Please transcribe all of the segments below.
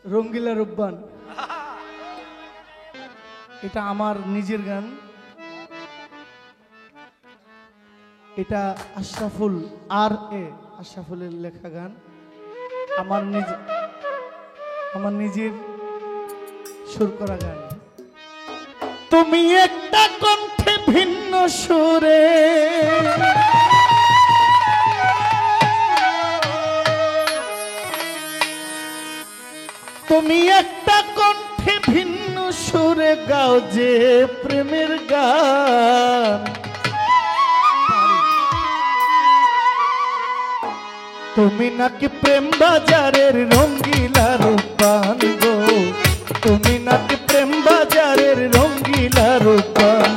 রঙ্গিলা রূপবান, এটা আমার নিজের গান। এটা আশরাফুল আশরাফুলের লেখা গান, আমার নিজের সুর করা গান। তুমি একটা কণ্ঠে ভিন্ন সুরে, তুমি একটা কণ্ঠে ভিন্ন সুরে গাও যে প্রেমের গান। তুমি নাকি প্রেম বাজারের রঙ্গিলা রূপবান গো, তুমি নাকি প্রেম বাজারের রঙ্গিলা রূপবান,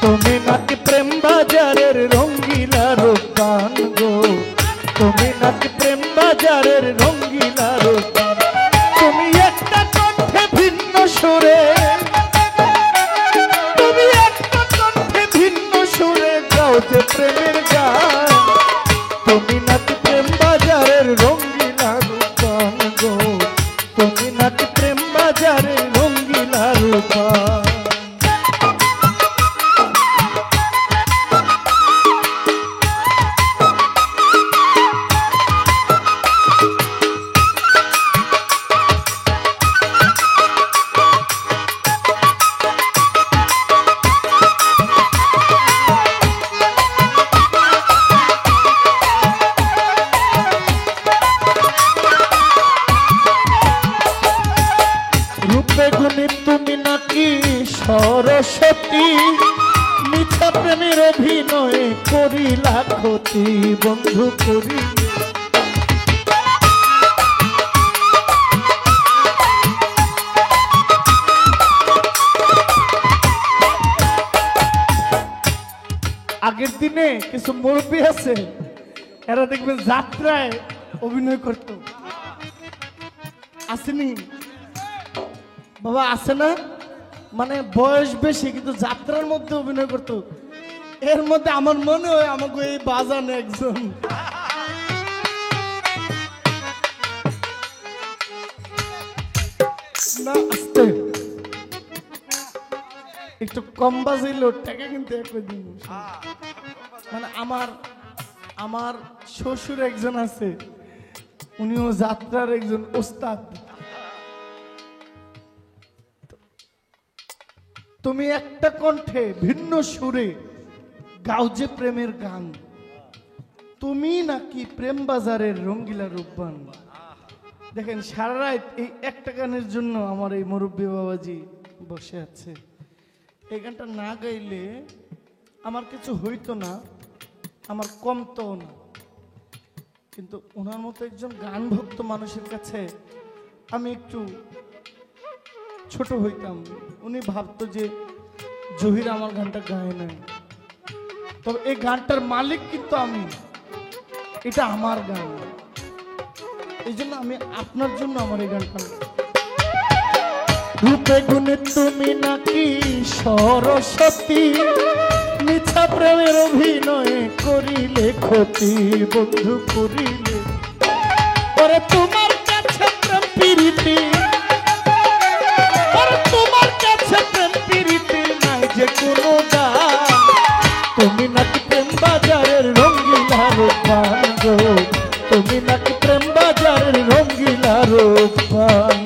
তুমি নাকি প্রেম বাজারের রঙ্গিলা রূপবান গো, তুমি নাকি প্রেম বাজারের রঙ্গিলা রূপবান। তুমি একটা কণ্ঠে ভিন্ন সুরে, তুমি একটা কণ্ঠে ভিন্ন সুরে গাও যে প্রেমের গান। তুমি নাকি প্রেম বাজারের রঙ্গিলা রূপবান গো, তুমি নাকি প্রেম বাজারের রঙ্গিলা রূপবান। তুমি নাকি সরস্বতী, মিথ্যা প্রেমের অভিনয় করিলা ক্ষতি বন্ধু করি। আগের দিনে কিছু মুরব্বী আছে, এরা দেখবেন যাত্রায় অভিনয় করত, আসেনি বাবা, আছে না? মানে বয়স বেশি কিন্তু যাত্রার মধ্যে অভিনয় করত। এর মধ্যে আমার মনে হয় আমাকে এই বাজান একজন। না আসতে একটু কম বাজাইলো টাকা কিন্তু একই দিন। মানে আমার শ্বশুর একজন আছে, উনিও যাত্রার একজন ওস্তাদ। তুমি একটা কণ্ঠে ভিন্ন সুরে গাও যে প্রেমের গান, তুমি নাকি প্রেম বাজারের রঙ্গিলা রূপবান। দেখেন সারা রাত এই একটা গানের জন্য আমার এই মুরব্বী বাবাজি বসে আছে। এই গানটা না গাইলে আমার কিছু হইতো না, আমার কমতো না, কিন্তু ওনার মতো একজন গান ভক্ত মানুষের কাছে আমি একটু ছোট হইতাম। উনি ভাবতো যে জহির আমার গানটা গায় না, তবে এই গানটার মালিক কিন্তু আমি, এটা আমার গান। এই জন্য আমি আপনার জন্য আমার এই গানটা। রূপে গুণে তুমি নাকি সরস্বতী, মিথ্যা প্রেমের অভিনয় করিলে ক্ষতি বন্ধু করিলে। ওরে তোমার কাছে প্রেম প্রীতি, তোমার কাছে প্রেম প্রীতি নাই যে কোনো দাম। তুমি নাকি প্রেম বাজারের রঙ্গিলা রূপবান গো, তুমি নাকি প্রেম বাজারের রঙ্গিলা রূপবান।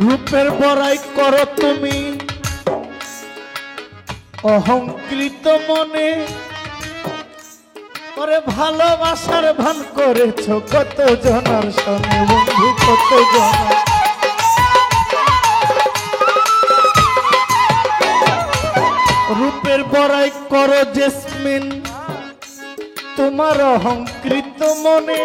রূপের বড়াই করো তুমি অহংকৃত মনে, করে ভালোবাসার ভান করেছ কত জনার সঙ্গে বন্ধু, কত জনার। রূপের বড়াই করো জেসমিন তোমার অহংকৃত মনে,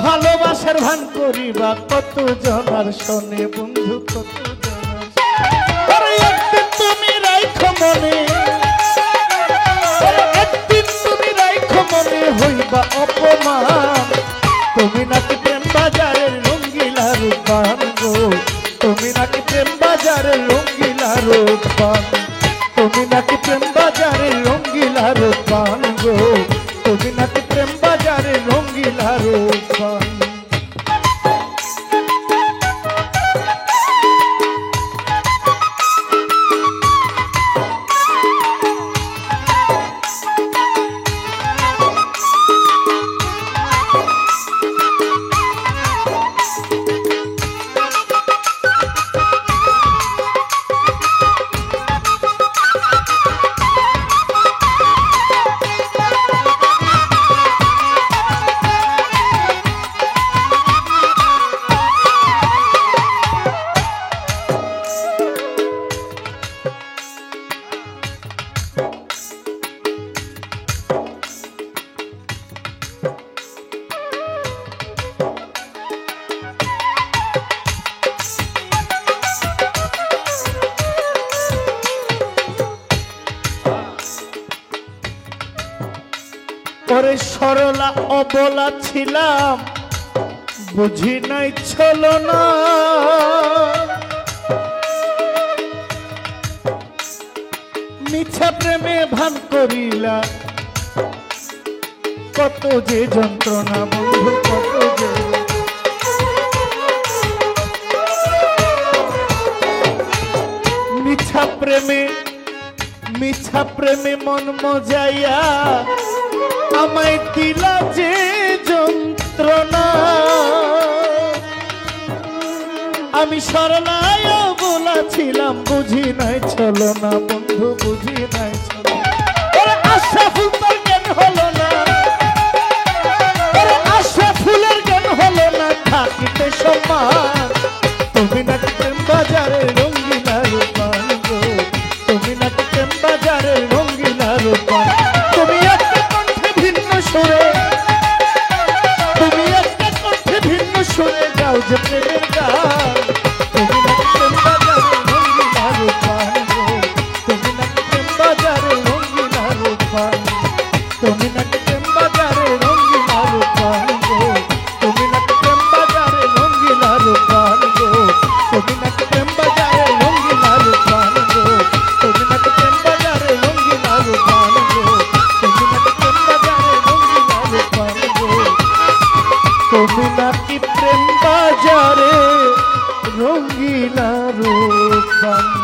ভালোবাসার ভান করিবা কত জনার শোনে বন্ধু কত জনার, একদিন তুমি রাইখো মনে, একদিন তুমি রাইখো মনে হইবা অপমান, তুমি নাকি প্রেম বাজারের রঙ্গিলা রূপবান গো, তুমি নাকি প্রেম বাজারের রঙ্গিলা রূপবান, তুমি নাকি প্রেম বাজারের রঙ্গিলা রূপবান গো, তুমি নাকি প্রেম বাজারের রঙ্গিলা রূপবান। ওরে সরলা অবলা ছিলাম বুঝি নাই ছলো না, মিছা প্রেমে ভান করিলা কত যে যন্ত্রণা বন্ধু কত যে, মিছা প্রেমে মন মজাইয়া আমায় দিলা যে যন্ত্রণা, আমি সরলায় বলেছিলাম বুঝি নাই ছলো না বন্ধু বুঝি নাই ছলো, আশা ফুল তোর জ্ঞান হলো না, আশা ফুলের জ্ঞান হলো না থাকিতে সম্মান, তুমি নাকি প্রেম বাজারের রঙ্গিলা রূপবান গো, তুমি নাকি প্রেম বাজারের রঙ্গিলা রূপবান, তুমি একটা কণ্ঠে ভিন্ন সুরে, তুমি একটা কণ্ঠে ভিন্ন সুরে গাও যে প্রেমের গান, তুমি নাকি প্রেম বাজারের রঙ্গিলা রূপবান গো, তুমি নাকি প্রেম বাজারের রঙ্গিলা রূপবান, তুমি নাকি প্রেম বাজারের রঙ্গিলা রূপবান গো, তুমি নাকি প্রেম বাজারের রঙ্গিলা রূপবান গো, তুমি নাকি প্রেম বাজারের রঙ্গিলা রূপবান গো, তুমি নাকি প্রেম বাজারের রঙ্গিলা রূপবান গো, তুমি নাকি প্রেম বাজারের রঙ্গিলা রূপবান গো, তুমি নাকি প্রেম বাজারে রঙ্গিলা রূপবান।